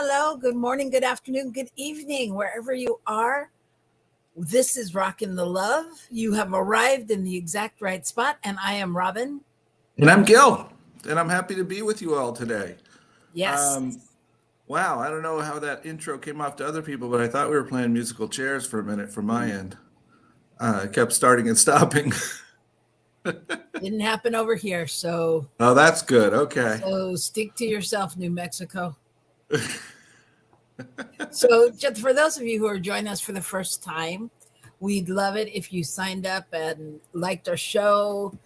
hello. Good morning, good afternoon, good evening, wherever you are. This is Rockin the Love. You have arrived in the exact right spot, and I am Robyn. And I'm Gill, and I'm happy to be with you all today. Yes. Wow, I don't know how that intro came off to other people, but I thought we were playing musical chairs for a minute from my end. It kept starting and stopping. Didn't happen over here, so Oh, that's good. Okay. stick to yourself, New Mexico. So just for those of you who are joining us for the first time, we'd love it if you signed up and liked our show,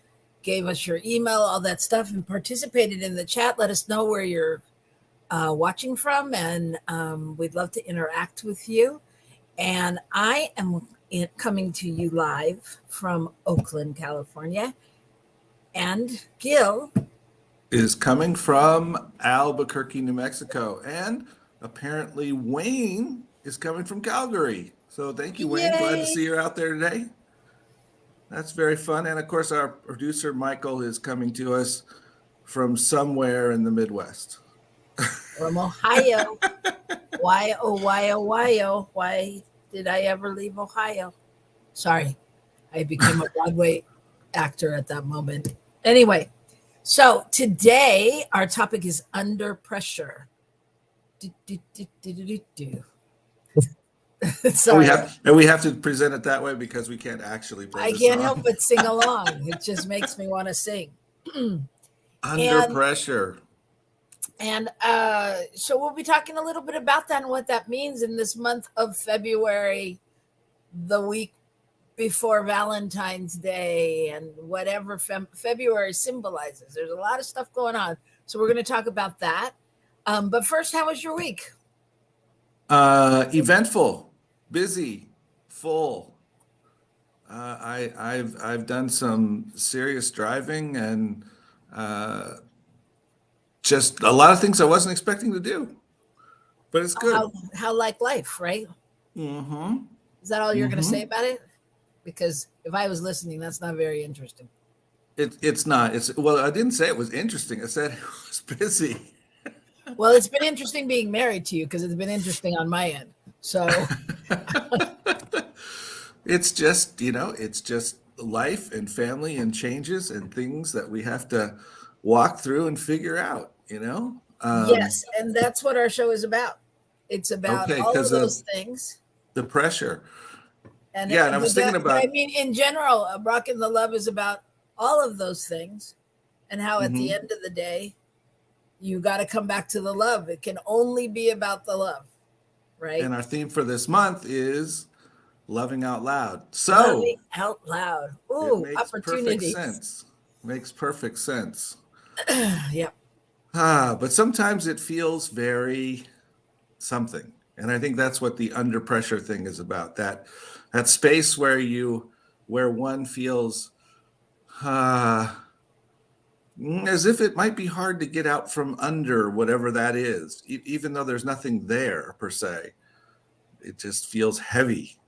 gave us your email, all that stuff, and participated in the chat. Let us know where you're watching from, and we'd love to interact with you. And I am coming to you live from Oakland, California. And Gill is coming from Albuquerque, New Mexico. And apparently Wayne is coming from Calgary. So thank you, Wayne. Yay. Glad to see you out there today. That's very fun. And of course, our producer, Michael, is coming to us from somewhere in the Midwest. From Ohio. Why, oh, why, oh, why, oh, why did I ever leave Ohio? Sorry, I became a Broadway actor at that moment. Anyway, so today our topic is under pressure. Sorry. We have to present it that way because we can't actually play I can't help but sing along. It just makes me want to sing. Under pressure. And so we'll be talking a little bit about that and what that means in this month of February, the week before Valentine's Day, and whatever February symbolizes. There's a lot of stuff going on. So we're going to talk about that. But first, how was your week? Eventful, busy, full. I've done some serious driving and just a lot of things I wasn't expecting to do, but it's good. How like life, right? Mm-hmm. Is that all you're going to say about it? Because if I was listening, that's not very interesting. It's not. Well, I didn't say it was interesting. I said it was busy. Well, it's been interesting being married to you because it's been interesting on my end. So it's just, it's just life and family and changes and things that we have to walk through and figure out, Yes, and that's what our show is about. It's about all of those things. The pressure. And I was thinking about. I mean, in general, Rockin the Love is about all of those things, and how at the end of the day, you got to come back to the love. It can only be about the love, right? And our theme for this month is loving out loud. So loving out loud. Ooh, opportunities. Makes perfect sense. Yep. But sometimes it feels very something. And I think that's what the under pressure thing is about. That space where one feels as if it might be hard to get out from under whatever that is, even though there's nothing there per se. It just feels heavy.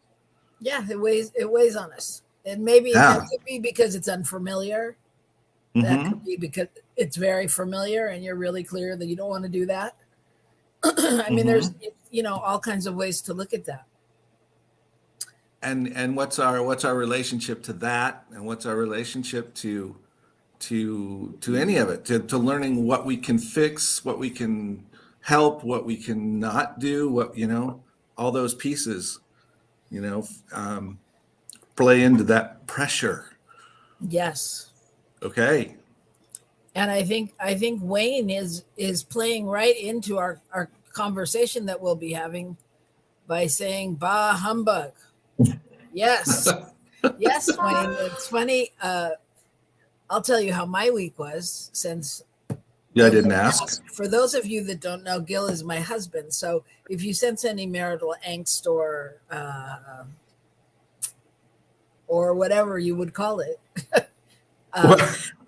Yeah, it weighs on us. And maybe that could be because it's unfamiliar. That could be because it's very familiar and you're really clear that you don't want to do that. I mean, there's all kinds of ways to look at that. And what's our relationship to that, and what's our relationship to any of it, to learning what we can fix, what we can help, what we can not do, what all those pieces play into that pressure. Yes. Okay. And I think Wayne is playing right into our conversation that we'll be having by saying bah humbug. Yes. Yes, Wayne. It's funny. I'll tell you how my week was, since I didn't ask. For those of you that don't know, Gill is my husband. So if you sense any marital angst or whatever you would call it,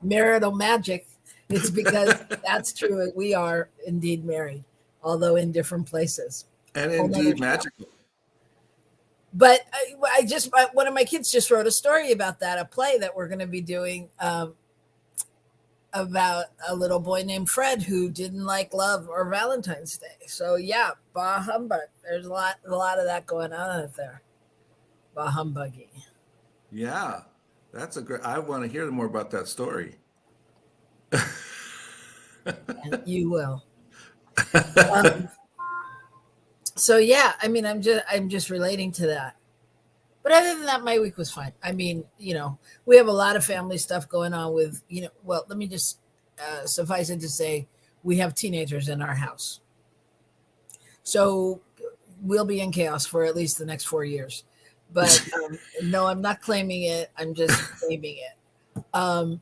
marital magic, it's because that's true. We are indeed married, although in different places. And indeed magical. But one of my kids just wrote a story about that, a play that we're going to be doing about a little boy named Fred who didn't like love or Valentine's Day. So yeah, bah humbug. There's a lot of that going on out there. Bah humbuggy. Yeah, that's a great. I want to hear more about that story. And you will. Um, so yeah, I mean, I'm just relating to that. But other than that, my week was fine. I mean, we have a lot of family stuff going on with, well, let me just suffice it to say we have teenagers in our house. So we'll be in chaos for at least the next 4 years. But no, I'm not claiming it. I'm just claiming it. Um,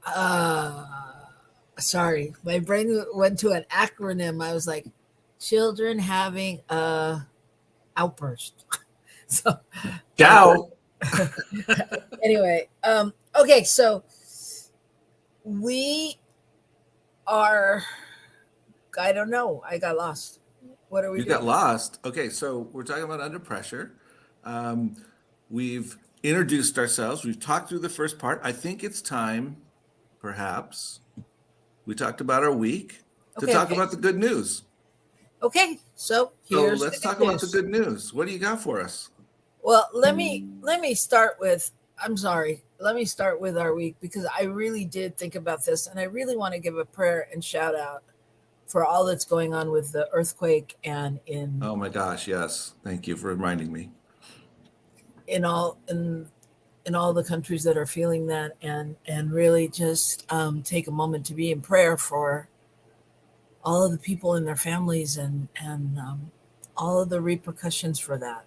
uh, Sorry, my brain went to an acronym. I was like, children having a outburst. So Ciao. anyway, okay, so we are. I don't know. I got lost. What are we You got doing? lost. Okay, so we're talking about under pressure. Um, we've introduced ourselves. We've talked through the first part. I think it's time, perhaps, we talked about our week to Okay, talk okay, about the good news. okay. So So here's the let's good talk about the news. good news. What do you got for us? Well, let me start with. I'm sorry. Let me start with our week because I really did think about this, and I really want to give a prayer and shout out for all that's going on with the earthquake and in Oh my gosh, yes. Thank you for reminding me. in all in all the countries that are feeling that, and really just take a moment to be in prayer for all of the people and their families, and all of the repercussions for that,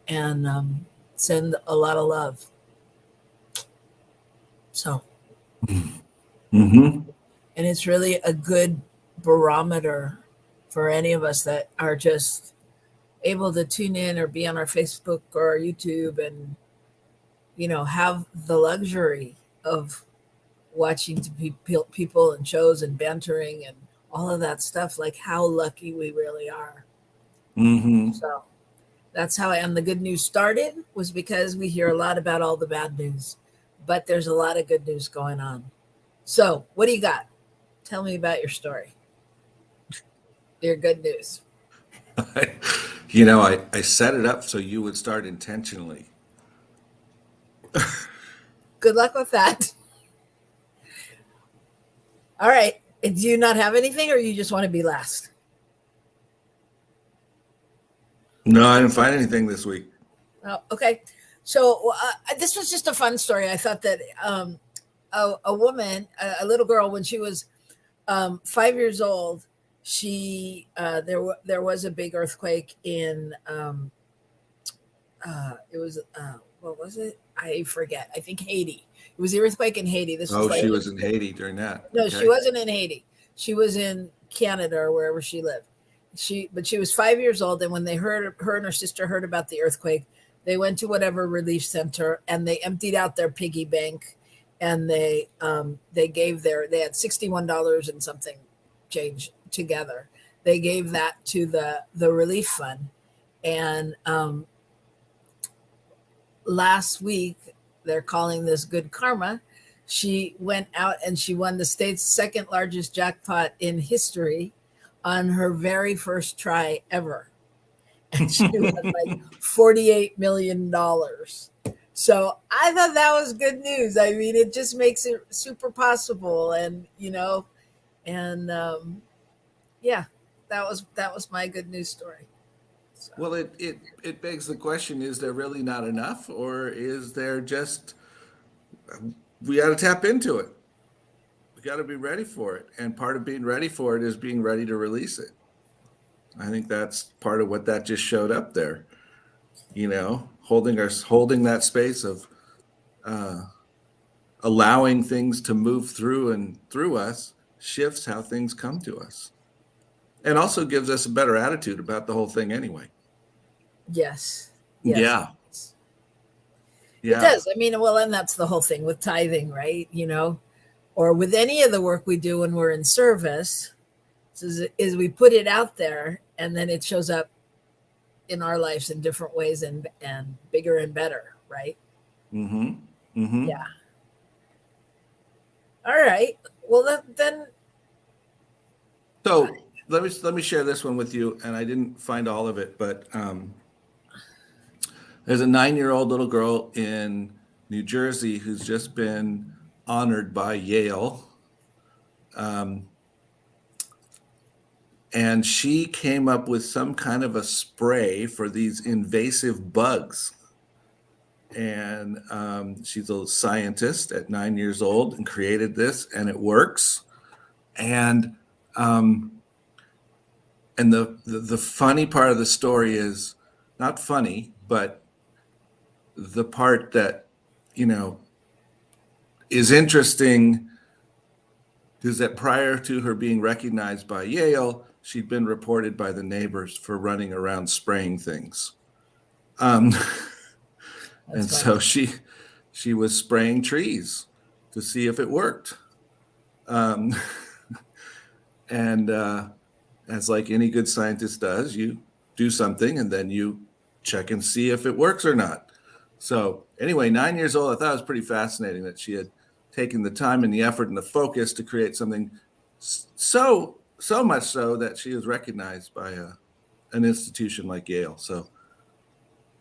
and send a lot of love. So, Mm-hmm. and it's really a good barometer for any of us that are just able to tune in or be on our Facebook or our YouTube, and have the luxury of watching to people and shows and bantering and all of that stuff, like how lucky we really are. Mm-hmm. So that's how. And the good news started was because we hear a lot about all the bad news, but there's a lot of good news going on. So what do you got? Tell me about your story, your good news. I set it up so you would start intentionally. Good luck with that. All right, do you not have anything, or you just want to be last? No, I didn't find anything this week. Oh, okay. So this was just a fun story. I thought that a woman, a little girl, when she was 5 years old, there was a big earthquake in it was what was it? I forget. I think Haiti. It was the earthquake in Haiti. This was Oh, like she was in Haiti during that. no, she Okay. wasn't in Haiti. She was in Canada or wherever she lived. But she was 5 years old, and when they heard her and her sister heard about the earthquake, they went to whatever relief center and they emptied out their piggy bank, and they had $61 and something change together. They gave that to the relief fund, and last week they're calling this good karma. She went out and she won the state's second largest jackpot in history on her very first try ever. And she won like $48 million. So I thought that was good news. I mean, it just makes it super possible. And yeah, that was my good news story. So. Well, it begs the question, is there really not enough, or is there just we got to tap into it? We got to be ready for it. And part of being ready for it is being ready to release it. I think that's part of what that just showed up there, holding that space of uh, allowing things to move through and through us shifts how things come to us, and also gives us a better attitude about the whole thing anyway. Yes. Yes. Yeah. It Yeah. does. I mean, well, and that's the whole thing with tithing, right? Or with any of the work we do when we're in service, is we put it out there and then it shows up in our lives in different ways and bigger and better, right? Mm-hmm. Mm-hmm. Yeah. All right. Well, then So let me share this one with you, and I didn't find all of it, but there's a 9-year-old little girl in New Jersey who's just been honored by Yale. And she came up with some kind of a spray for these invasive bugs. And she's a scientist at 9 years old and created this, and it works. And the funny part of the story is not funny, but the part that, is interesting is that prior to her being recognized by Yale, she'd been reported by the neighbors for running around spraying things. And so she was spraying trees to see if it worked. And as like any good scientist does, you do something and then you check and see if it works or not. So anyway, 9 years old, I thought it was pretty fascinating that she had taken the time and the effort and the focus to create something so much so that she was recognized by an institution like Yale. So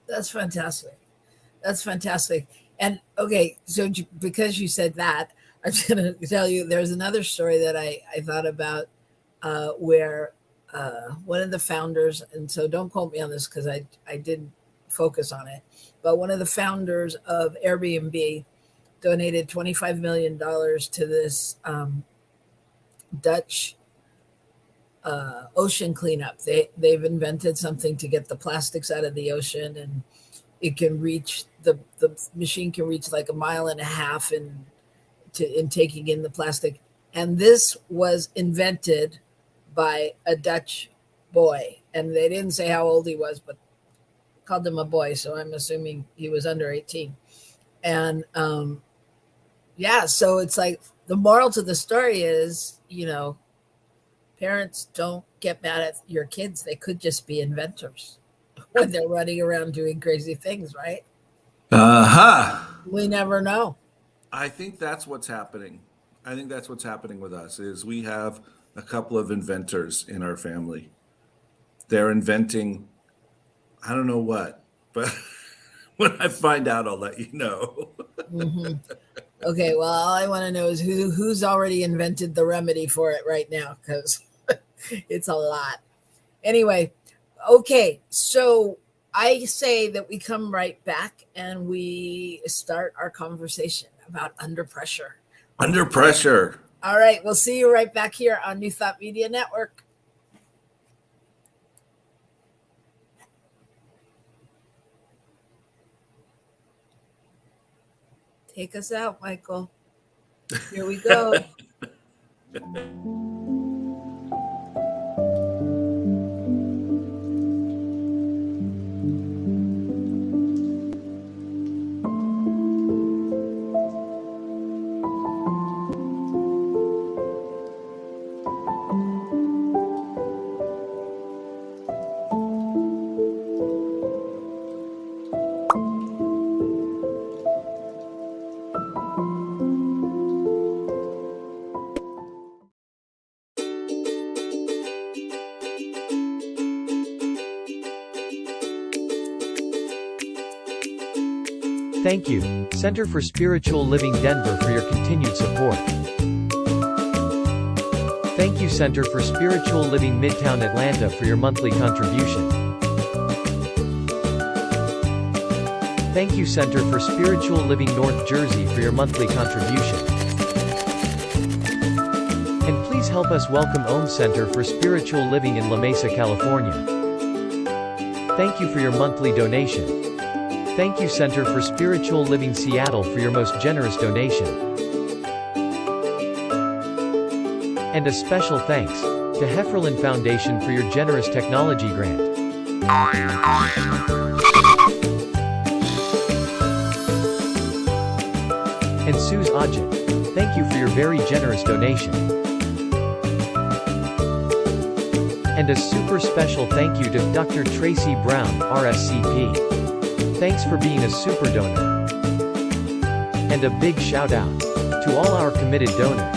that's fantastic. That's fantastic. And okay, so because you said that, I'm going to tell you there's another story that I thought about where one of the founders, and so don't quote me on this because I didn't focus on it, but one of the founders of Airbnb donated $25 million to this Dutch ocean cleanup. They've invented something to get the plastics out of the ocean, and it can reach the machine can reach like 1.5 miles in taking in the plastic. And this was invented by a Dutch boy, and they didn't say how old he was, but called him a boy, so I'm assuming he was under 18. And so it's like the moral to the story is, parents, don't get mad at your kids. They could just be inventors when they're running around doing crazy things, right? We never know. I think that's what's happening. I think that's what's happening with us is we have a couple of inventors in our family. They're inventing, I don't know what, but when I find out, I'll let you know. Mm-hmm. Okay, well, all I want to know is who's already invented the remedy for it right now, because it's a lot. Anyway, okay, so I say that we come right back and we start our conversation about under pressure. Under pressure. All right, we'll see you right back here on New Thought Media Network. Take us out, Michael. Here we go. Thank you, Center for Spiritual Living Denver, for your continued support. Thank you, Center for Spiritual Living Midtown Atlanta, for your monthly contribution. Thank you, Center for Spiritual Living North Jersey, for your monthly contribution. And please help us welcome Om Center for Spiritual Living in La Mesa, California. Thank you for your monthly donation. Thank you, Center for Spiritual Living Seattle, for your most generous donation. And a special thanks to Hefferlin Foundation for your generous technology grant. And Suze Ajit, thank you for your very generous donation. And a super special thank you to Dr. Tracy Brown, RSCP. Thanks for being a super donor. And a big shout out To all our committed donors.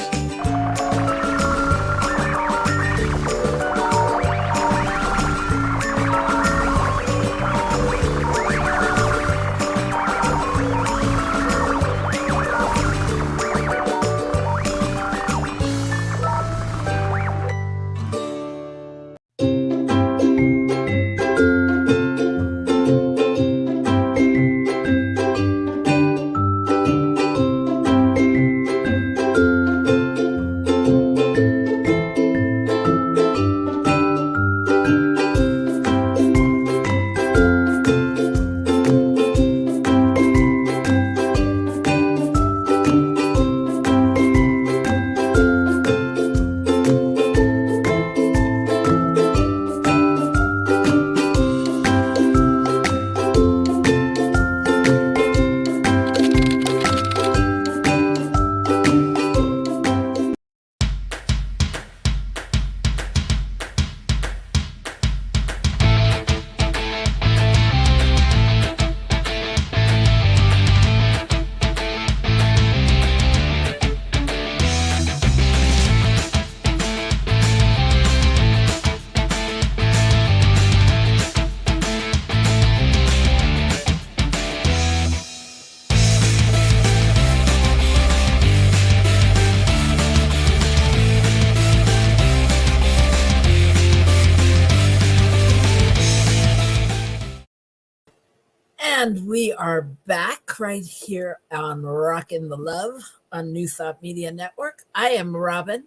And we are back right here on Rockin the Love on New Thought Media Network. I am Robyn.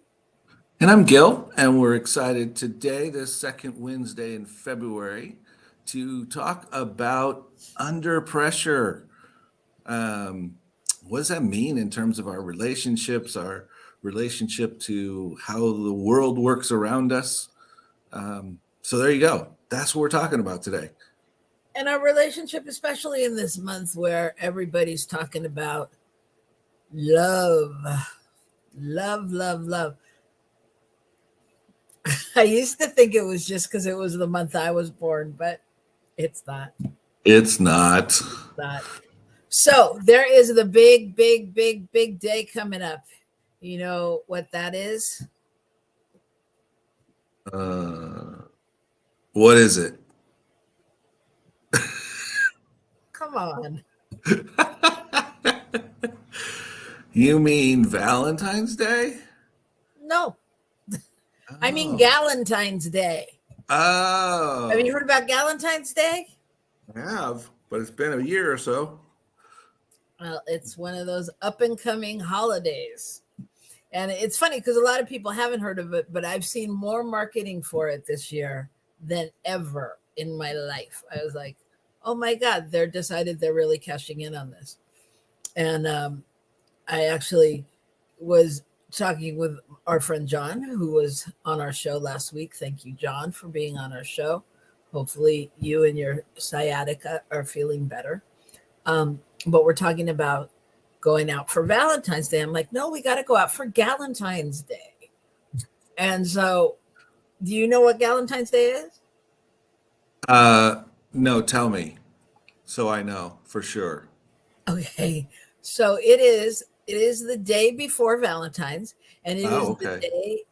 And I'm Gill, and we're excited today, this second Wednesday in February, to talk about under pressure. What does that mean in terms of our relationships, our relationship to how the world works around us? So there you go. That's what we're talking about today. And our relationship, especially in this month where everybody's talking about love. I used to think it was just because it was the month I was born, but it's not. It's not. So there is the big day coming up. You know what that is? What is it? Come on. You mean Valentine's Day? No. I mean Galentine's Day. Oh. Have you heard about Galentine's Day? I have, but it's been a year or so. Well, it's one of those up and coming holidays. And it's funny because a lot of people haven't heard of it, but I've seen more marketing for it this year than ever in my life. I was like, oh my God, they're really cashing in on this. And I actually was talking with our friend John, who was on our show last week. Thank you, John, for being on our show. Hopefully you and your sciatica are feeling better. But we're talking about going out for Valentine's Day. I'm like, no, we got to go out for Galentine's Day. And so do you know what Galentine's Day is? No, tell me, so I know for sure. Okay, so it is the day before Valentine's, and the day.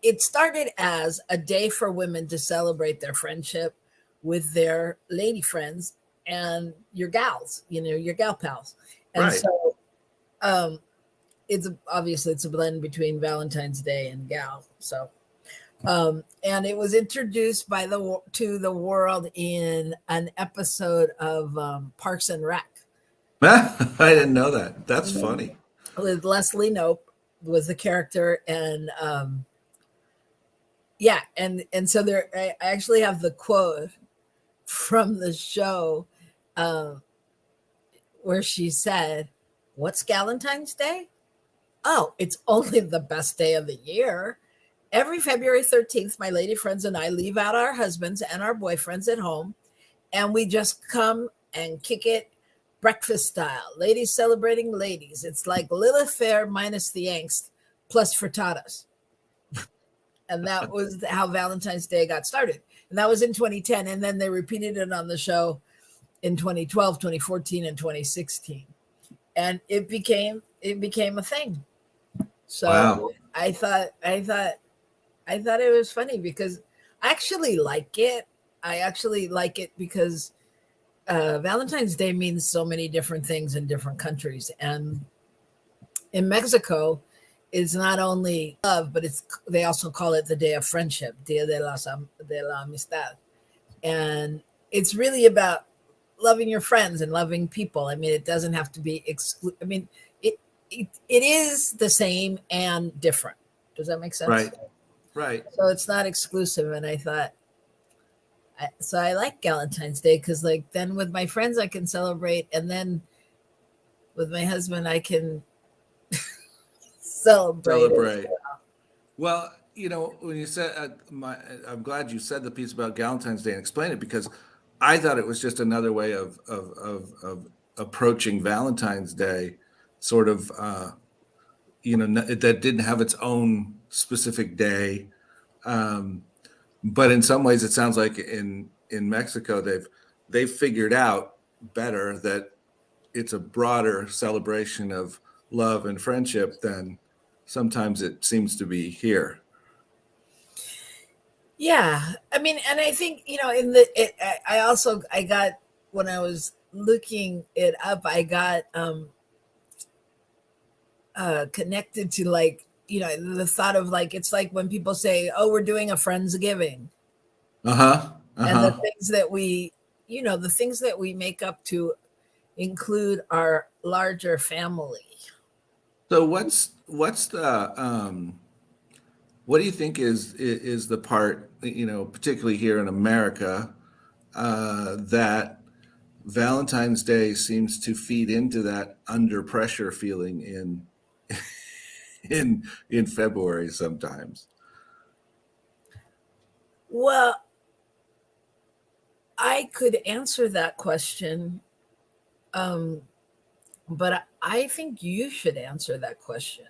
It started as a day for women to celebrate their friendship with their lady friends and your gals, your gal pals, and right. So it's a blend between Valentine's Day and gal. So. And it was introduced to the world in an episode of Parks and Rec. I didn't know that. That's funny. With Leslie Knope was the character, and and so there. I actually have the quote from the show where she said, "What's Galentine's Day? Oh, it's only the best day of the year. Every February 13th, my lady friends and I leave out our husbands and our boyfriends at home, and we just come and kick it breakfast style. Ladies celebrating ladies. It's like Lilith Fair minus the angst, plus frittatas." And that was how Valentine's Day got started. And that was in 2010. And then they repeated it on the show in 2012, 2014, and 2016. and it became a thing. Wow. So I thought it was funny because I actually like it. I actually like it because Valentine's Day means so many different things in different countries, and in Mexico, it's not only love, but it's they also call it the Day of Friendship, Dia de la Amistad, and it's really about loving your friends and loving people. I mean, it doesn't have to be I mean, it is the same and different. Does that make sense? Right. Right. So it's not exclusive. And I thought, so I like Valentine's Day because, like, then with my friends I can celebrate, and then with my husband I can celebrate. Celebrate. Well, when you said I'm glad you said the piece about Valentine's Day and explain it, because I thought it was just another way of approaching Valentine's Day, sort of, that didn't have its own specific day. But in some ways, it sounds like in Mexico they've figured out better that it's a broader celebration of love and friendship than sometimes it seems to be here. Yeah, I mean, and I think I got, when I was looking it up, I got connected to, like, the thought of, like, it's like when people say, "Oh, we're doing a Friendsgiving," and the things that we make up to include our larger family. So what's the what do you think is the part, particularly here in America, that Valentine's Day seems to feed into that under pressure feeling in February sometimes? Well, I could answer that question, but I think you should answer that question,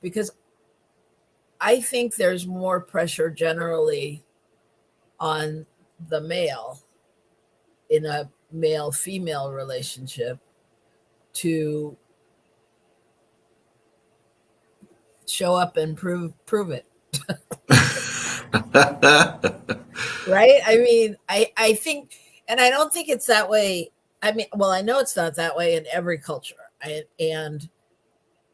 because I think there's more pressure generally on the male in a male female relationship to show up and prove it. Right? I mean, I think, and I don't think it's that way. I mean, well, I know it's not that way in every culture. And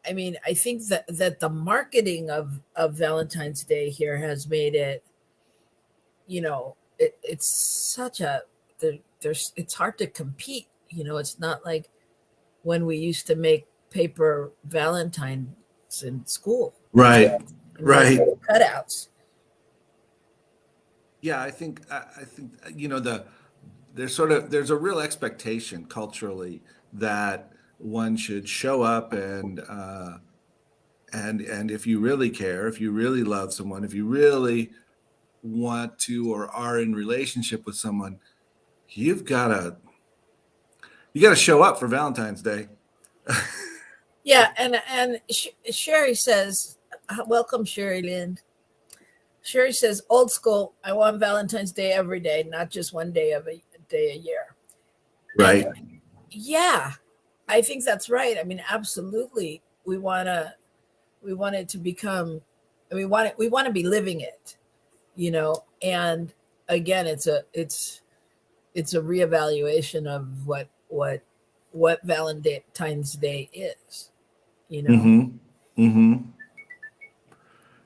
I mean, I think that the marketing of Valentine's Day here has made it, it's such a, it's hard to compete. It's not like when we used to make paper Valentines in school. Right. And Right. cutouts. Yeah, I think there's a real expectation culturally that one should show up and if you really care, if you really love someone, if you really want to or are in relationship with someone, you got to show up for Valentine's Day. Yeah, and Sherry says, welcome, Sherry Lynn. Sherry says, old school, I want Valentine's Day every day, not just one day a year. Right. And yeah, I think that's right. I mean, absolutely. We want it to become, we want to be living it, and again, it's a reevaluation of what Valentine's Day is,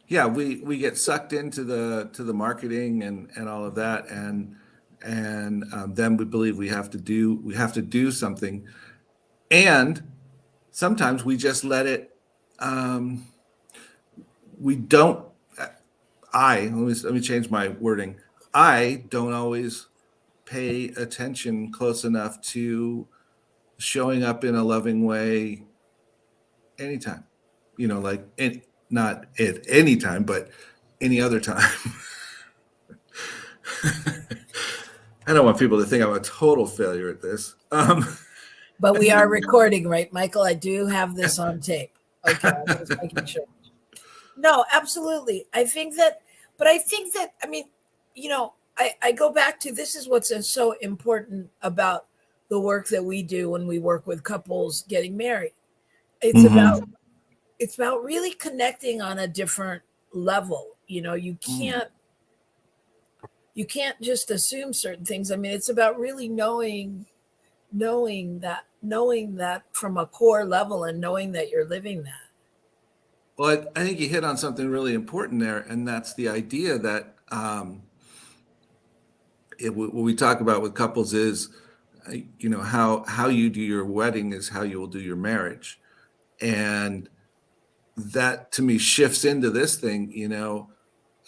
Yeah, we get sucked into the marketing and all of that, and then we believe we have to do something, and sometimes we just let it. We don't. Let me change my wording. I don't always pay attention close enough to showing up in a loving way anytime, not at any time, but any other time. I don't want people to think I'm a total failure at this. But we are recording, right, Michael? I do have this on tape. Okay, I'm just making sure. No, absolutely. I think that, I mean, I go back to, this is what's so important about the work that we do when we work with couples getting married. It's Mm-hmm. about really connecting on a different level. You can't just assume certain things. I mean, it's about really knowing that from a core level and knowing that you're living that. Well, I think you hit on something really important there, and that's the idea that what we talk about with couples is, how you do your wedding is how you will do your marriage, and that to me shifts into this thing.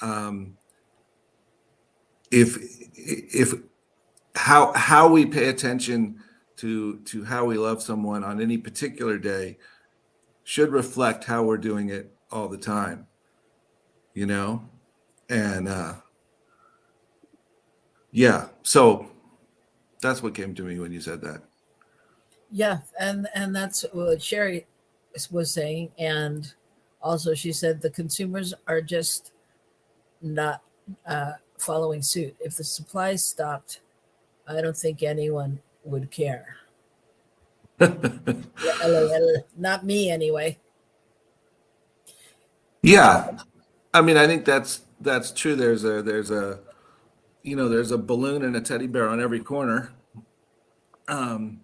Um, if how we pay attention to how we love someone on any particular day should reflect how we're doing it all the time, you know? And yeah, so that's what came to me when you said that. Yeah, and that's what Sherry was saying, and also she said the consumers are just not following suit. If the supply stopped, I don't think anyone would care. LOL. Not me anyway. Yeah, I mean, I think that's true. There's a balloon and a teddy bear on every corner, um,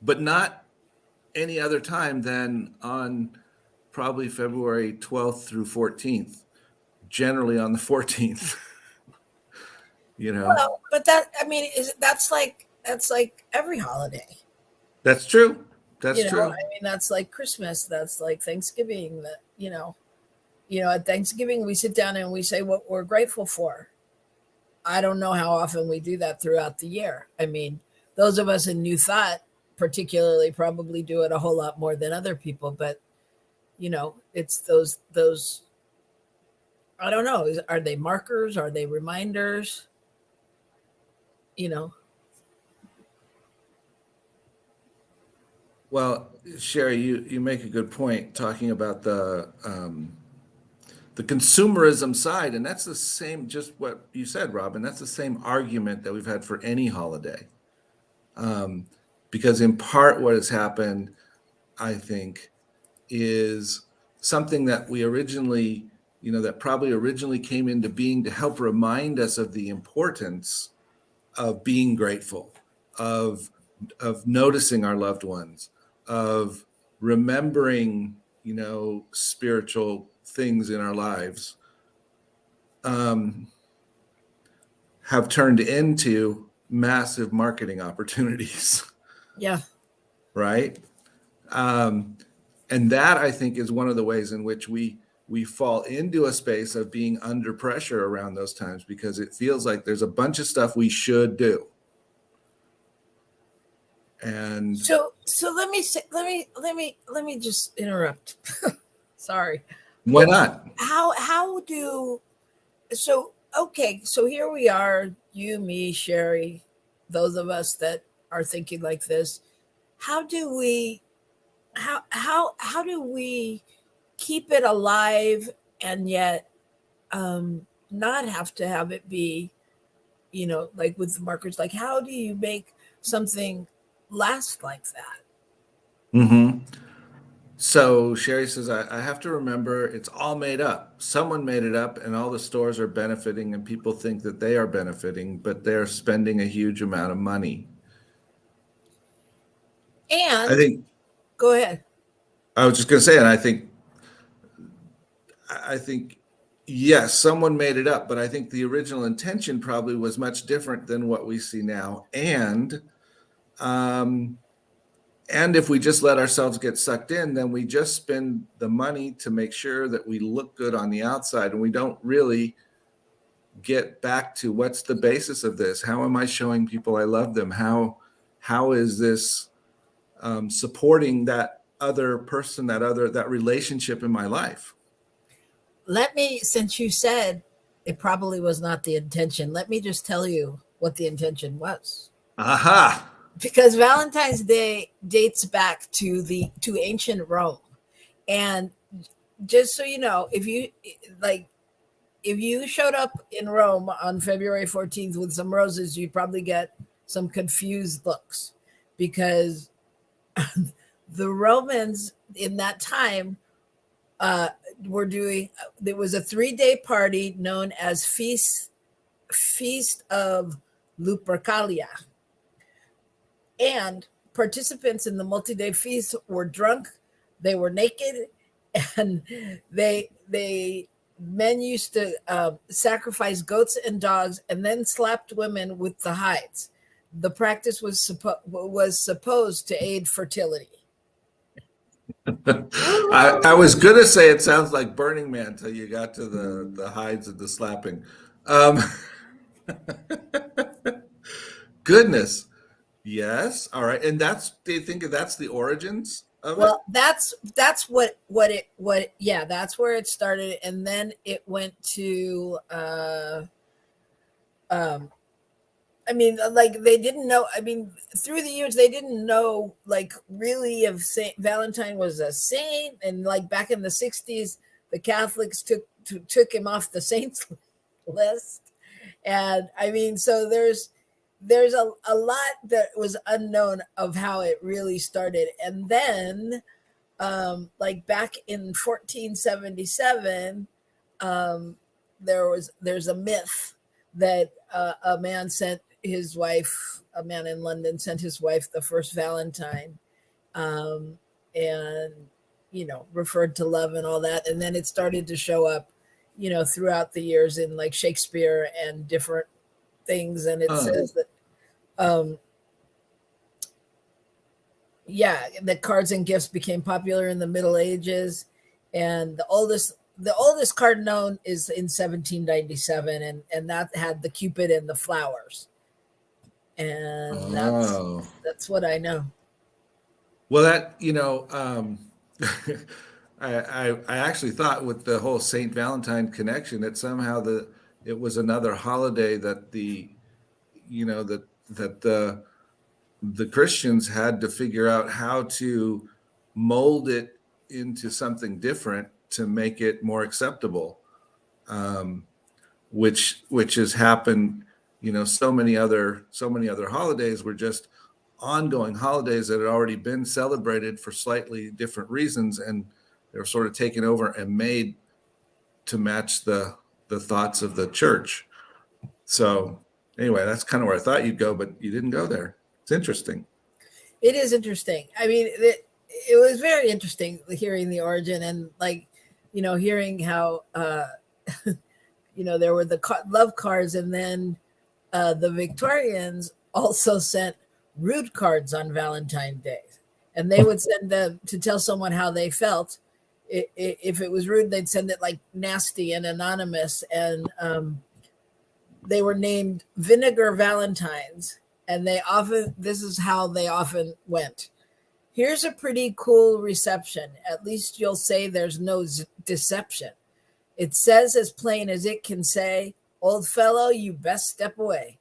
but not any other time than on probably February 12th through 14th, generally on the 14th. you know Well, but that I mean, that's like every holiday. that's true. That's I true. mean, that's like Christmas. That's like Thanksgiving. That at Thanksgiving we sit down and we say what we're grateful for. I don't know how often we do that throughout the year. I mean, those of us in New Thought, particularly, probably do it a whole lot more than other people. But it's those. I don't know. Are they markers? Are they reminders? You know. Well, Sherry, you make a good point talking about the consumerism side, and that's the same, just what you said, Robin. That's the same argument that we've had for any holiday, um, because in part what has happened, I think, is something that we originally, that probably originally came into being to help remind us of the importance of being grateful, of noticing our loved ones, of remembering, spiritual things in our lives, um, have turned into massive marketing opportunities, Yeah. right? Um, and that I think is one of the ways in which we fall into a space of being under pressure around those times, because it feels like there's a bunch of stuff we should do. And So let me just interrupt. Sorry. why not? How do so okay, so here we are, you, me, Sherry, those of us that are thinking like this. How do we how do we keep it alive and yet not have to have it be, like with the markers, like how do you make something last like that? Mm-hmm. So Sherry says, I have to remember it's all made up. Someone made it up, and all the stores are benefiting, and people think that they are benefiting, but they're spending a huge amount of money. I And think go ahead. I was just going to say, and I think, yes, someone made it up, but I think the original intention probably was much different than what we see now. Um, and if we just let ourselves get sucked in, then we just spend the money to make sure that we look good on the outside, and we don't really get back to what's the basis of this. How am I showing people I love them? How is this supporting that other person, that relationship in my life? Let me, since you said it probably was not the intention, let me just tell you what the intention was. Aha. Because Valentine's Day dates back to ancient Rome. And just so you know, if you showed up in Rome on February 14th with some roses, you'd probably get some confused looks, because the Romans, in that time, there was a 3-day party known as Feast of Lupercalia. And participants in the multi-day feast were drunk, they were naked, and men used to sacrifice goats and dogs and then slapped women with the hides. The practice was supposed to aid fertility. I was gonna say it sounds like Burning Man till you got to the hides and the slapping. Um, Goodness, yes, all right, and do you think that's the origins of it? Well, that's that's where it started, and then it went to I mean, like they didn't know. I mean, through the years, they didn't know, like, really if Saint Valentine was a saint. And like back in the '60s, the Catholics took him off the saints list. And I mean, so there's a lot that was unknown of how it really started. And then, like back in 1477, there's a myth that a man in London sent his wife the first Valentine, and referred to love and all that. And then it started to show up, throughout the years in like Shakespeare and different things. And it says that, that cards and gifts became popular in the Middle Ages, and the oldest card known is in 1797, and that had the Cupid and the flowers. And that's what I know. Well, that I actually thought with the whole Saint Valentine connection that somehow it was another holiday that the Christians had to figure out how to mold it into something different to make it more acceptable, which has happened. So many other holidays were just ongoing holidays that had already been celebrated for slightly different reasons, and they were sort of taken over and made to match the thoughts of the church. So anyway, that's kind of where I thought you'd go, but you didn't go there. It's interesting. It is interesting. I mean, it was very interesting hearing the origin, and like, hearing how, there were the love cards, and then the Victorians also sent rude cards on Valentine's Day, and they would send them to tell someone how they felt. If it was rude, they'd send it like nasty and anonymous, and they were named Vinegar Valentines. And this is how they often went. Here's a pretty cool reception. At least you'll say there's no deception. It says as plain as it can say, old fellow, you best step away.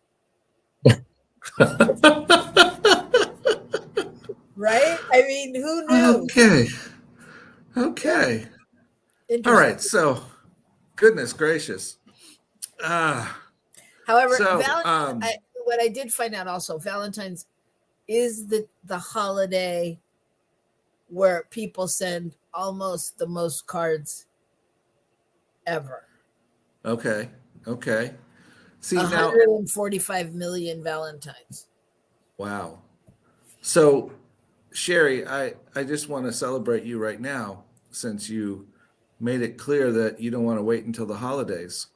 Right? I mean, who knew? Okay. All right. So, goodness gracious. However, what I did find out also, Valentine's is the holiday where people send almost the most cards ever. Okay. See, 145 million Valentines. Wow. So, Sherry, I just want to celebrate you right now, since you made it clear that you don't want to wait until the holidays.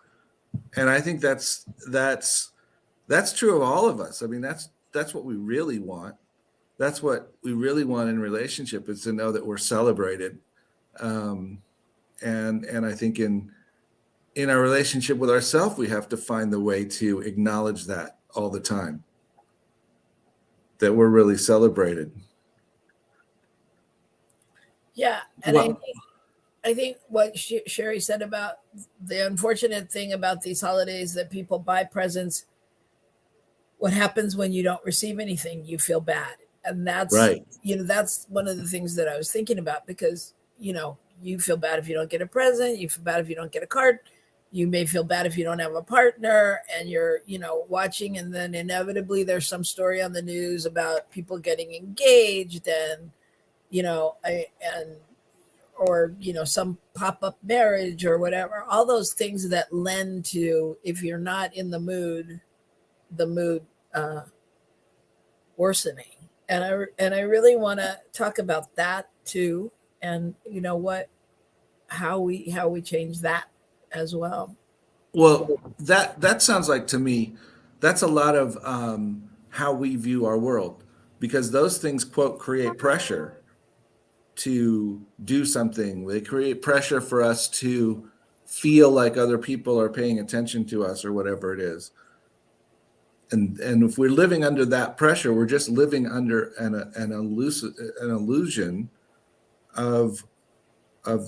And I think that's true of all of us. I mean, that's what we really want. That's what we really want in relationship, is to know that we're celebrated. And I think in our relationship with ourselves, we have to find the way to acknowledge that all the time, that we're really celebrated. Yeah. And I think what Sherry said about the unfortunate thing about these holidays, that people buy presents. What happens when you don't receive anything? You feel bad. And that's right. That's one of the things that I was thinking about, because, you feel bad if you don't get a present. You feel bad if you don't get a card. You may feel bad if you don't have a partner, and you're, watching, and then inevitably there's some story on the news about people getting engaged, and, and or some pop-up marriage or whatever, all those things that lend to, if you're not in the mood worsening. And I really want to talk about that too, and how we change that as well. Well, that sounds like to me, that's a lot of how we view our world, because those things, quote, create pressure to do something. They create pressure for us to feel like other people are paying attention to us or whatever it is. And if we're living under that pressure, we're just living under an illusion of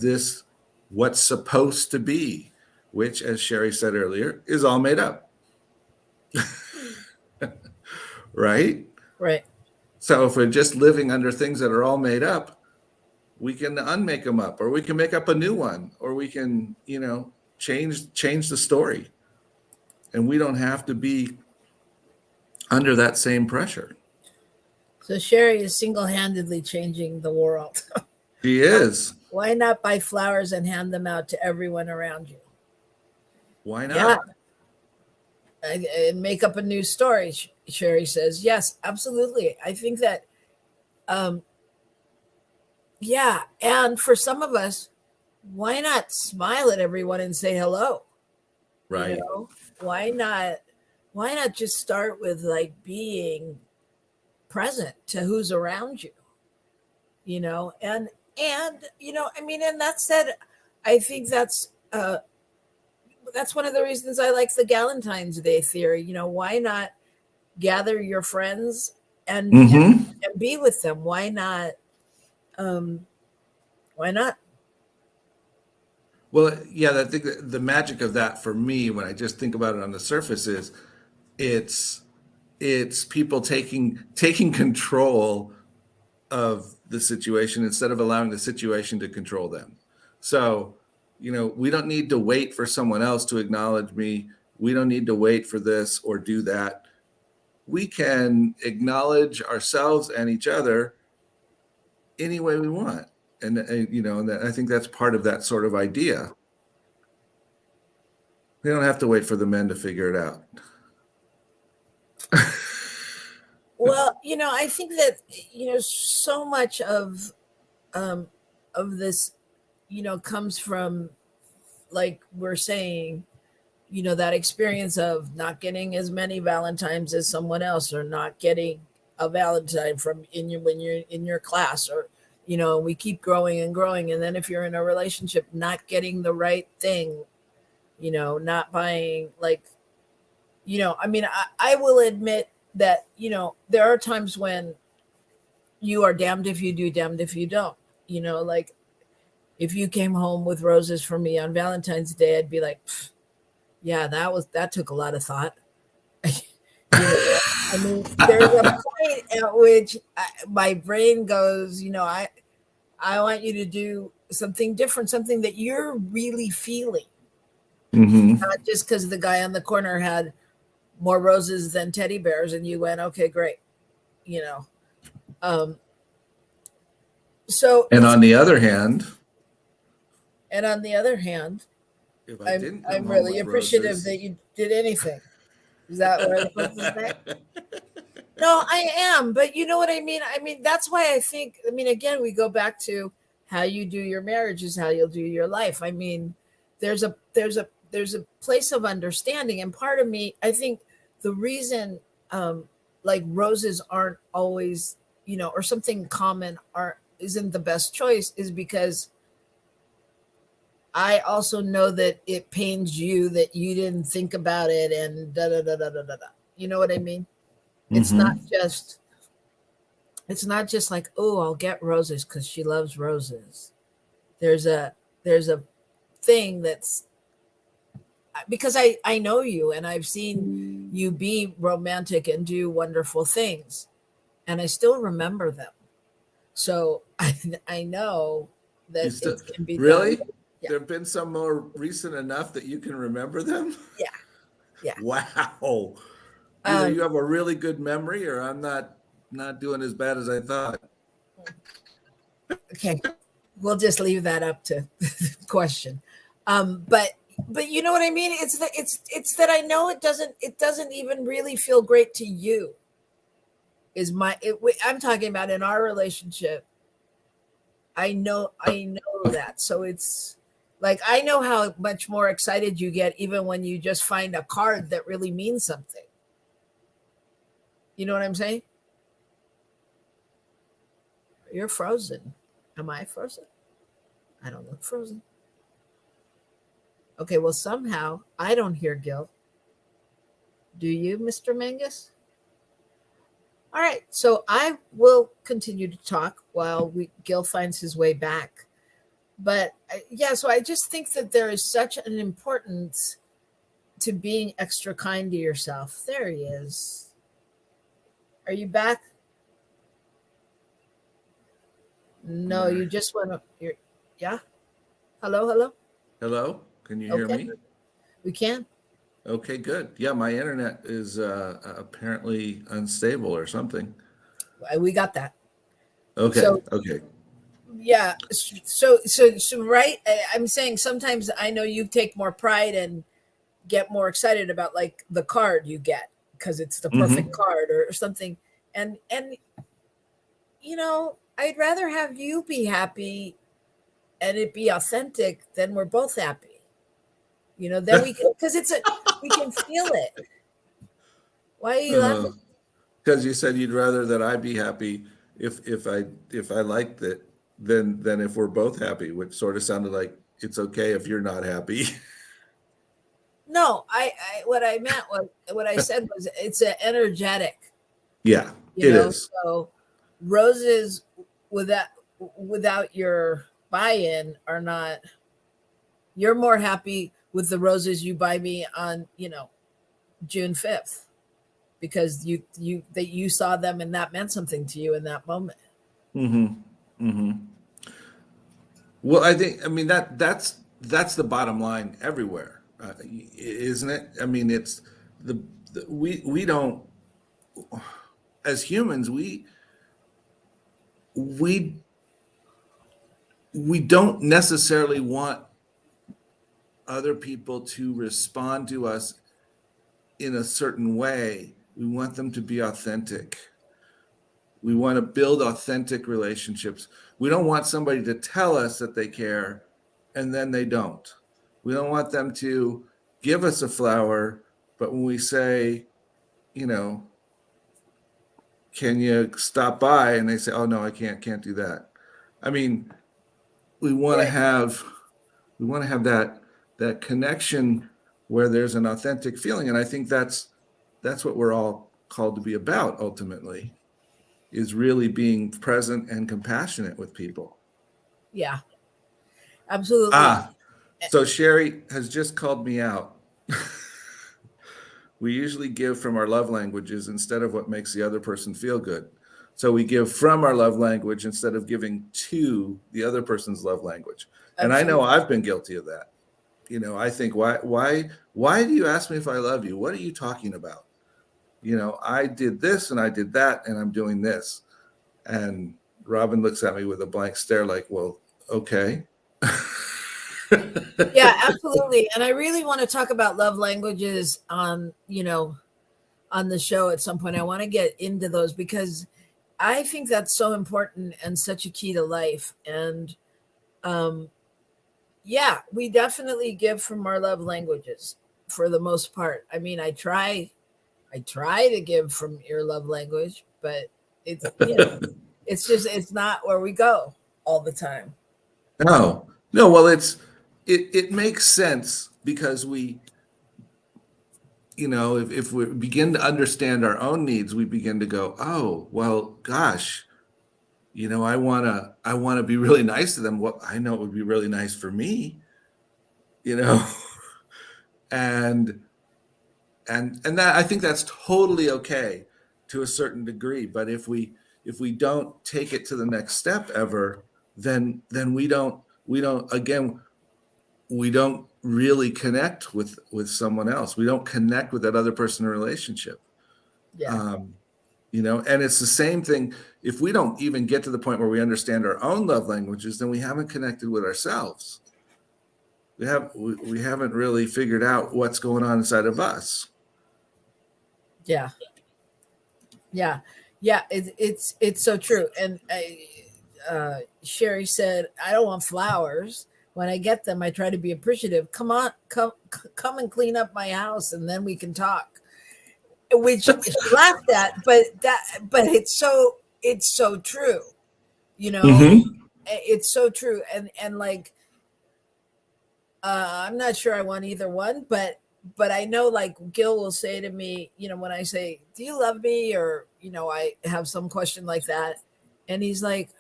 this what's supposed to be, which, as Sherry said earlier, is all made up. Right? Right. So if we're just living under things that are all made up, we can unmake them up, or we can make up a new one, or we can, change the story. And we don't have to be under that same pressure. So Sherry is single-handedly changing the world. She is. Why not buy flowers and hand them out to everyone around you? Why not? Yeah. And make up a new story, Sherry says. Yes, absolutely. I think that, yeah. And for some of us, why not smile at everyone and say hello? Right. Why not just start with like being present to who's around you, and and that said, I think that's one of the reasons I like the Galentine's Day theory. Why not gather your friends and be with them? Why not? Why not? Well, yeah, I think the magic of that for me, when I just think about it on the surface, is it's people taking control of the situation instead of allowing the situation to control them. So, we don't need to wait for someone else to acknowledge me. We don't need to wait for this or do that. We can acknowledge ourselves and each other any way we want. And I think that's part of that sort of idea. We don't have to wait for the men to figure it out. Well, I think that so much of this, comes from, like we're saying, that experience of not getting as many Valentines as someone else, or not getting a Valentine when you're in your class, or we keep growing and growing, and then if you're in a relationship, not getting the right thing, not buying, like, I will admit that, there are times when you are damned if you do, damned if you don't. Like, if you came home with roses for me on Valentine's Day, I'd be like, yeah, that took a lot of thought. There's a point at which my brain goes, I want you to do something different, something that you're really feeling. Not just because the guy on the corner had more roses than teddy bears and you went, okay, great. So, and on the other hand, if I'm really appreciative that you did anything. Is that what I'm supposed to say? No, I am, but you know what I mean? That's why I think, again, we go back to how you do your marriage is how you'll do your life. There's a place of understanding. And part of me, I think the reason, like, roses aren't always, or something common isn't the best choice, is because I also know that it pains you that you didn't think about it, and da da da da da da. You know what I mean? It's not just like, oh, I'll get roses because she loves roses. There's a thing that's, because I know you and I've seen you be romantic and do wonderful things, and I still remember them. So I know that it can be really done. Yeah. There have been some more recent enough that you can remember them. Yeah. Wow. Either you have a really good memory, or I'm not doing as bad as I thought. Okay. we'll just leave that up to question. But you know what I mean? It's that I know it doesn't even really feel great to you. I'm talking about in our relationship. I know that. So it's like I know how much more excited you get even when you just find a card that really means something. You know what I'm saying? You're frozen. Am I frozen? I don't look frozen. Okay, well somehow I don't hear Gil. Do you, Mr. Mangus? All right, so I will continue to talk while Gil finds his way back. But yeah, so I just think that there is such an importance to being extra kind to yourself. There he is. Are you back? No, you just went up. Yeah. Hello, hello. Hello, can you hear Okay, me? we can. Okay, good. Yeah, my internet is apparently unstable or something. We got that. Okay, So okay. yeah, so right. I'm saying sometimes I know you take more pride and get more excited about like the card you get because it's the Hmm. perfect card or something. And I'd rather have you be happy and it be authentic than we're both happy. Then we can because we can feel it. Why are you laughing? Because you said you'd rather that I be happy if I liked it than if we're both happy, which sort of sounded like it's okay if you're not happy. No, I what I meant was what I said was it's an energetic, Yeah, it is. so roses without without your buy-in are not. You're more happy with the roses you buy me on, June 5th because you saw them and that meant something to you in that moment. Hmm. Hmm. Well, I mean that's the bottom line everywhere, isn't it? I mean, it's we don't, as humans, we we don't necessarily want other people to respond to us in a certain way. We want them to be authentic. We want to build authentic relationships. We don't want somebody to tell us that they care and then they don't. We don't want them to give us a flower, but when we say, you know, can you stop by? And they say, oh no, I can't do that. I mean, we want to Right. have that connection where there's an authentic feeling. And I think that's what we're all called to be about ultimately, is really being present and compassionate with people. Yeah, absolutely. Ah, so Sherry has just called me out. We usually give from our love languages instead of what makes the other person feel good. So we give from our love language instead of giving to the other person's love language. And I know Absolutely. I've been guilty of that. I think, why do you ask me if I love you? What are you talking about? I did this and I did that and I'm doing this. And Robyn looks at me with a blank stare like, well, okay. Yeah, absolutely. And I really want to talk about love languages on the show at some point. I want to get into those because I think that's so important and such a key to life. And um, yeah, we definitely give from our love languages for the most part. I mean, I try to give from your love language, but it's not where we go all the time. No, no. Well, it makes sense because if we begin to understand our own needs, we begin to go, oh, well, gosh, I wanna be really nice to them. What I know it would be really nice for me, you know, and and that I think that's totally okay to a certain degree. But if we don't take it to the next step ever, then we don't again we don't really connect with someone else. We don't connect with that other person in a relationship. Yeah. Um, And it's the same thing. If we don't even get to the point where we understand our own love languages, then we haven't connected with ourselves. We haven't really figured out what's going on inside of us. Yeah. It's so true. And Sherry said, I don't want flowers. When I get them, I try to be appreciative. Come and clean up my house, and then we can talk. Which she laughed at, but it's so true. It's so true. And like, I'm not sure I want either one, but I know, like, Gill will say to me, when I say, do you love me? Or, I have some question like that. And he's like,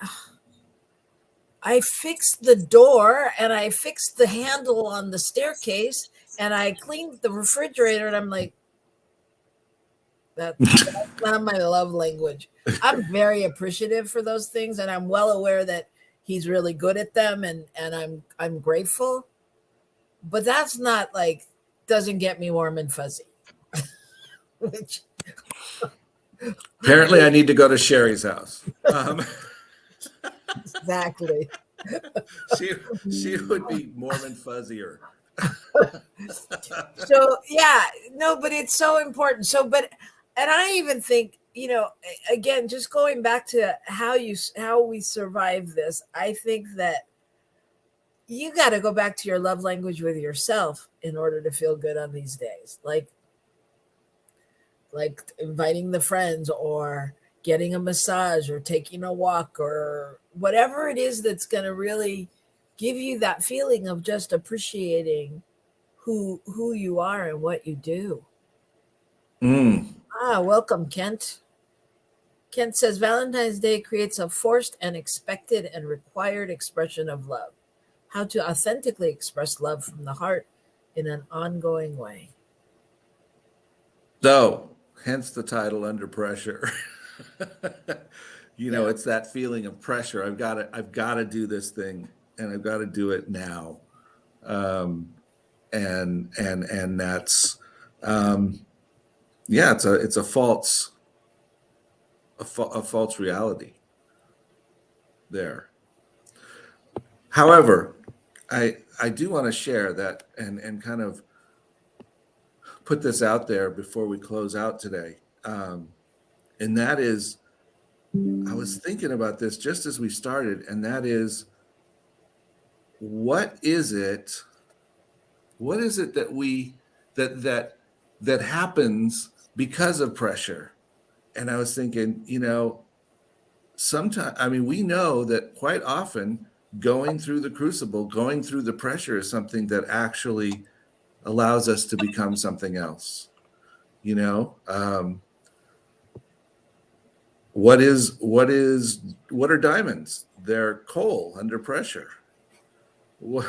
I fixed the door and I fixed the handle on the staircase and I cleaned the refrigerator. And I'm like, that's not my love language. I'm very appreciative for those things. And I'm well aware that he's really good at them. And I'm grateful. But that's not, like, doesn't get me warm and fuzzy. Which apparently I need to go to Sherry's house. Exactly. She would be warm and fuzzier. So yeah, no, but it's so important. And I even think, again, just going back to how we survive this, I think that you got to go back to your love language with yourself in order to feel good on these days. Like inviting the friends, or getting a massage, or taking a walk, or whatever it is that's going to really give you that feeling of just appreciating who you are and what you do. Welcome, Kent. Kent says Valentine's Day creates a forced and expected and required expression of love. How to authentically express love from the heart in an ongoing way. So, hence the title, Under Pressure. It's that feeling of pressure. I've got to do this thing, and I've got to do it now. And that's it's a false reality there. However, I do want to share that and kind of put this out there before we close out today. And that is, I was thinking about this just as we started, and that is, what is it that happens because of pressure? And I was thinking, sometimes, we know that quite often going through the crucible, going through the pressure is something that actually allows us to become something else. What are diamonds? They're coal under pressure. What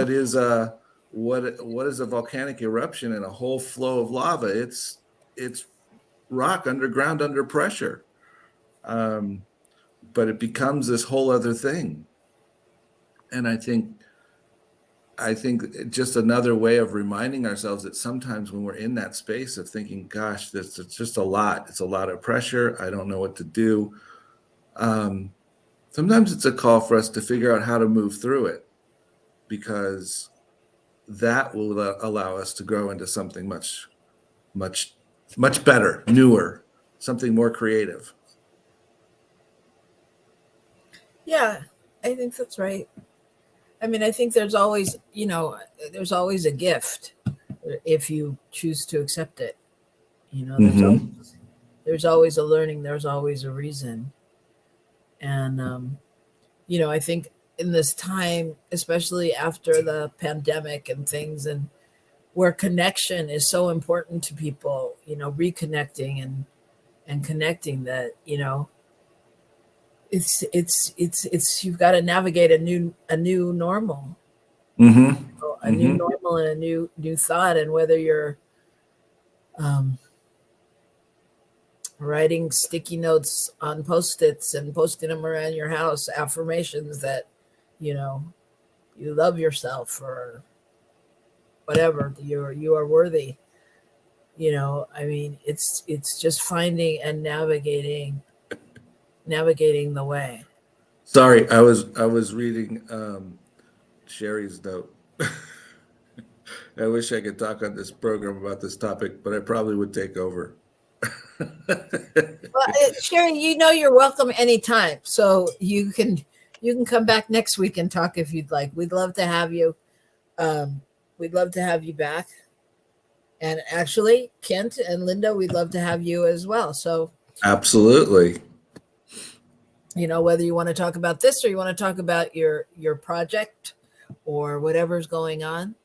is a volcanic eruption and a whole flow of lava? It's rock underground under pressure. But it becomes this whole other thing. And I think just another way of reminding ourselves that sometimes when we're in that space of thinking, gosh, it's just a lot. It's a lot of pressure. I don't know what to do. Sometimes it's a call for us to figure out how to move through it, because that will allow us to grow into something much, much, much better, newer, something more creative. Yeah, I think that's right. I think there's always a gift if you choose to accept it. There's always a learning, there's always a reason. And, I think in this time, especially after the pandemic and things, and where connection is so important to people, reconnecting and connecting, that, it's you've got to navigate a new normal, new normal, and a new thought. And whether you're writing sticky notes on Post-its and posting them around your house, affirmations that you love yourself, or whatever, you are worthy, I mean, it's just finding and navigating the way. Sorry, I was reading Sherry's note. I wish I could talk on this program about this topic, but I probably would take over. Well, Sherry, you're welcome anytime. So you can come back next week and talk if you'd like. We'd love to have you. We'd love to have you back. And actually, Kent and Linda, we'd love to have you as well. So, Absolutely. whether you want to talk about this or you want to talk about your project or whatever's going on,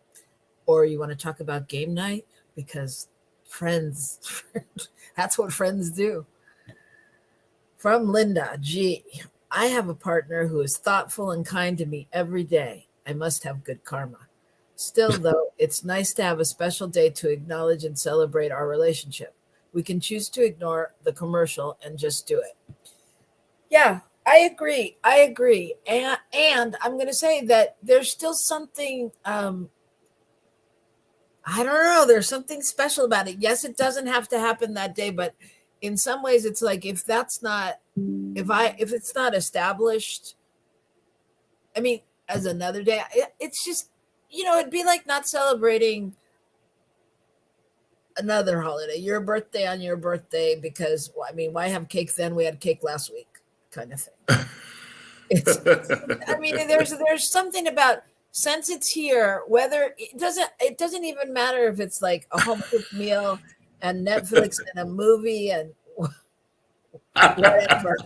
or you want to talk about game night, because friends, that's what friends do. From Linda G. I have a partner who is thoughtful and kind to me every day. I must have good karma. Still, though, it's nice to have a special day to acknowledge and celebrate our relationship. We can choose to ignore the commercial and just do it. Yeah, I agree. I agree. And I'm going to say that there's still something, I don't know, there's something special about it. Yes, it doesn't have to happen that day, but in some ways it's like if it's not established, I mean, as another day, it's just, it'd be like not celebrating another holiday, your birthday on your birthday, because, well, I mean, why have cake then? We had cake last week, kind of thing. I mean, there's something about, since it's here, whether it doesn't even matter if it's like a home cooked meal and Netflix and a movie and whatever,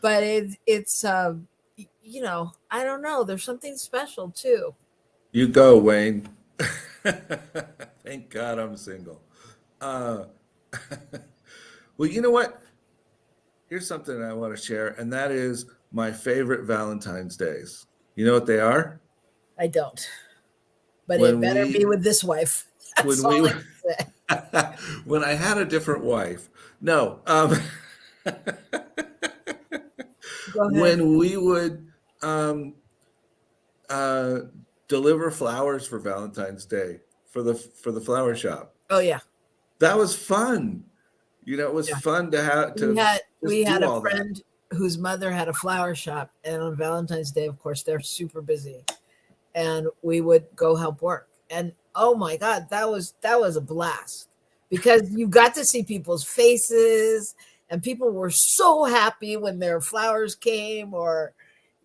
but it's I don't know. There's something special too. You go, Wayne. Thank God I'm single. Uh, well, you know what? Here's something I want to share, and that is my favorite Valentine's days. You know what they are? I don't, but it When better be we with this wife. That's when all we I can say. when I had a different wife. No, Go ahead. when we would um, uh, deliver flowers for Valentine's Day for the flower shop. Oh yeah, That was fun. It was yeah. fun to have We to had we just had do a all that. friend whose mother had a flower shop, and on Valentine's Day, of course, they're super busy, and we would go help work. And oh my God, that was a blast, because you got to see people's faces, and people were so happy when their flowers came, or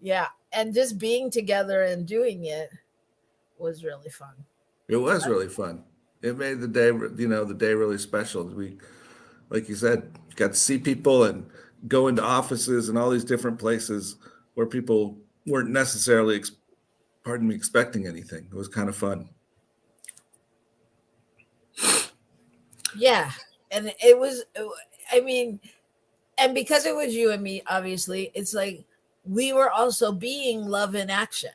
yeah, and just being together and doing it was really fun. It was really fun. It made the day really special. We, like you said, got to see people and go into offices and all these different places where people weren't necessarily, pardon me, expecting anything. It was kind of fun. Yeah, and it was. I mean, and because it was you and me, obviously, it's like we were also being love in action.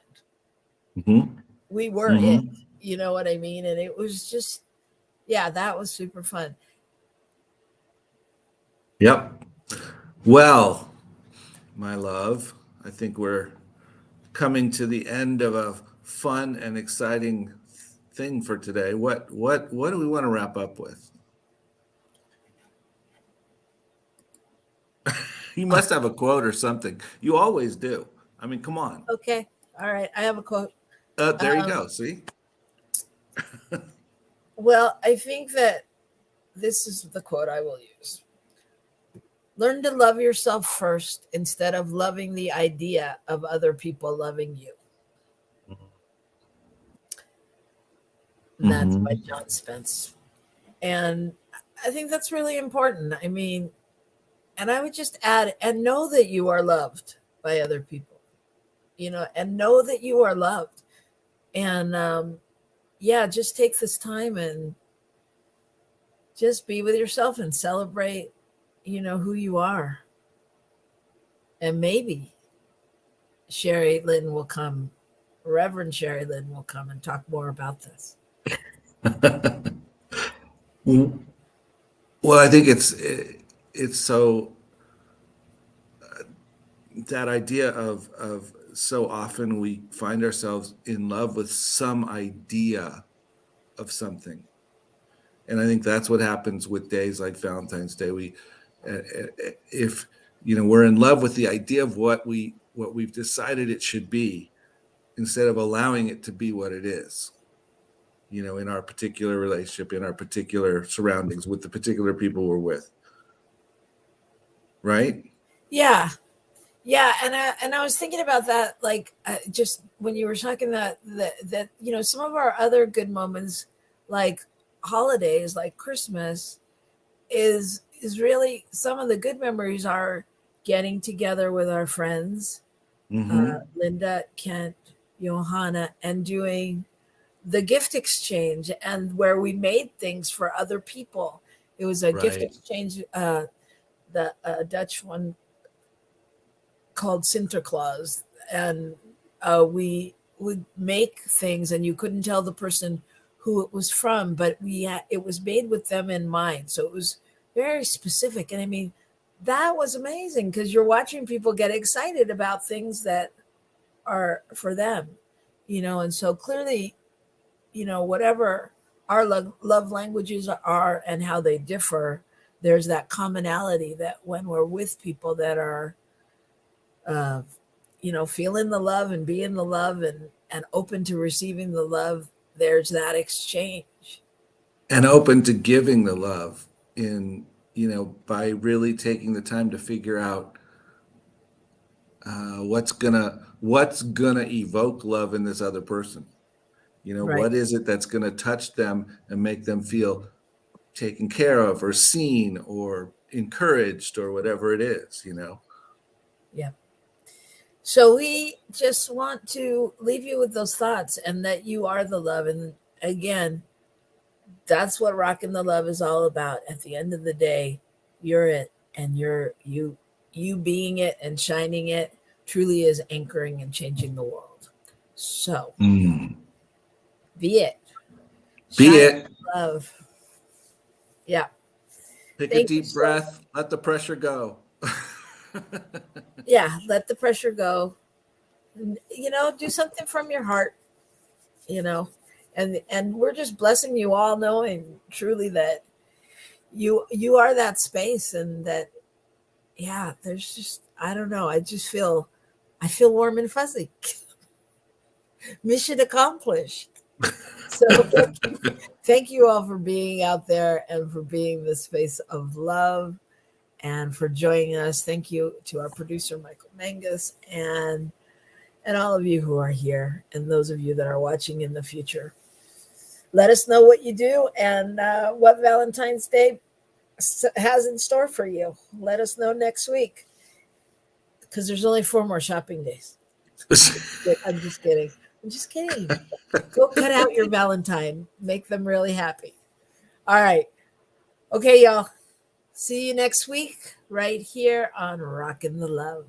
Hmm. We were it. Hmm. You know what I mean? And it was just, yeah, that was super fun. Yep. Well, my love, I think we're coming to the end of a fun and exciting thing for today. What do we want to wrap up with? You must have a quote or something. You always do. I mean, come on. Okay. All right. I have a quote. There you Um, go. See? well, I think that this is the quote I will use. Learn to love yourself first instead of loving the idea of other people loving you. And that's by Hmm. John Spence. And I think that's really important. I mean, and I would just add, and know that you are loved by other people, and know that you are loved. And yeah, just take this time and just be with yourself and celebrate, who you are. And maybe Sherry Lynn will come, Reverend Sherry Lynn will come and talk more about this. Well, I think it's so that idea of so often we find ourselves in love with some idea of something, And I think that's what happens with days like Valentine's Day. If we're in love with the idea of what we've decided it should be, instead of allowing it to be what it is, in our particular relationship, in our particular surroundings, with the particular people we're with. Right? Yeah. Yeah, and I was thinking about that, like just when you were talking that some of our other good moments, like holidays, like Christmas, is really some of the good memories are getting together with our friends, Linda, Kent, Johanna, and doing the gift exchange, and where we made things for other people. It was a gift Right. exchange, the Dutch one called Sinterklaas, and we would make things, and you couldn't tell the person who it was from, but it was made with them in mind, so it was very specific. And I mean, that was amazing because you're watching people get excited about things that are for them, and so clearly, whatever our love languages are and how they differ, there's that commonality that when we're with people that are uh, feeling the love and being the love, and open to receiving the love, there's that exchange. And open to giving the love by really taking the time to figure out what's gonna evoke love in this other person. Right. What is it that's gonna touch them and make them feel taken care of or seen or encouraged or whatever it is. Yeah. So we just want to leave you with those thoughts, and that you are the love. And again, that's what Rockin the Love is all about. At the end of the day, you're it, and you being it and shining it truly is anchoring and changing the world. So be it. Be Shine it. love. Yeah. Take a Thank you deep so breath. Let the pressure go. Yeah, let the pressure go. Do something from your heart, you know. And we're just blessing you all, knowing truly that you are that space, and that, yeah, there's just, I don't know, I feel warm and fuzzy. Mission accomplished. So thank you all for being out there, and for being the space of love, and for joining us. Thank you to our producer, Michael Mangus, and all of you who are here, and those of you that are watching in the future. Let us know what you do, and what Valentine's Day has in store for you. Let us know next week, because there's only 4 more shopping days. I'm just kidding. I'm just kidding. Go cut out your Valentine. Make them really happy. All right. Okay, y'all. See you next week right here on Rockin the Love.